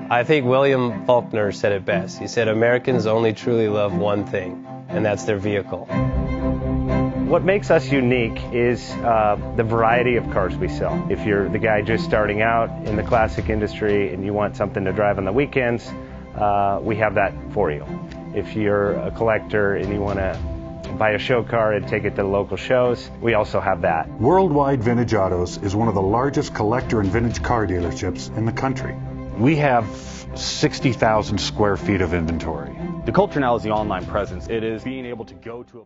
I think William Faulkner said it best. He said, Americans only truly love one thing, and that's their vehicle. What makes us unique is the variety of cars we sell. If you're the guy just starting out in the classic industry and you want something to drive on the weekends, we have that for you. If you're a collector and you want to buy a show car and take it to the local shows, we also have that. Worldwide Vintage Autos is one of the largest collector and vintage car dealerships in the country. We have 60,000 square feet of inventory. The culture now is the online presence. It is being able to go to a...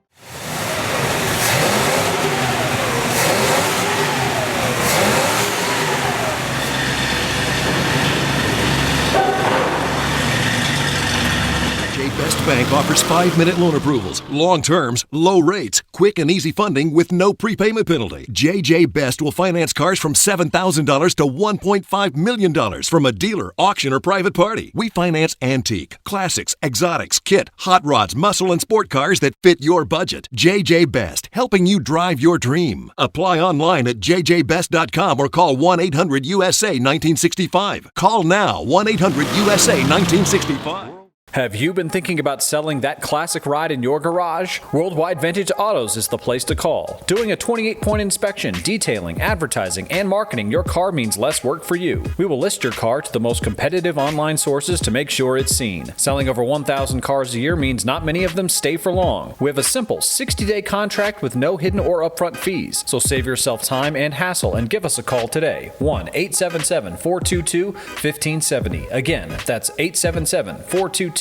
Best Bank offers 5-minute loan approvals, long terms, low rates, quick and easy funding with no prepayment penalty. JJ Best will finance cars from $7,000 to $1.5 million from a dealer, auction, or private party. We finance antique, classics, exotics, kit, hot rods, muscle, and sport cars that fit your budget. JJ Best, helping you drive your dream. Apply online at jjbest.com or call 1-800-USA-1965. Call now, 1-800-USA-1965. Have you been thinking about selling that classic ride in your garage? Worldwide Vintage Autos is the place to call. Doing a 28-point inspection, detailing, advertising, and marketing your car means less work for you. We will list your car to the most competitive online sources to make sure it's seen. Selling over 1,000 cars a year means not many of them stay for long. We have a simple 60-day contract with no hidden or upfront fees. So save yourself time and hassle and give us a call today. 1-877-422-1570. Again, that's 877-422-1570.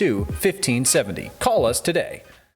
Call us today.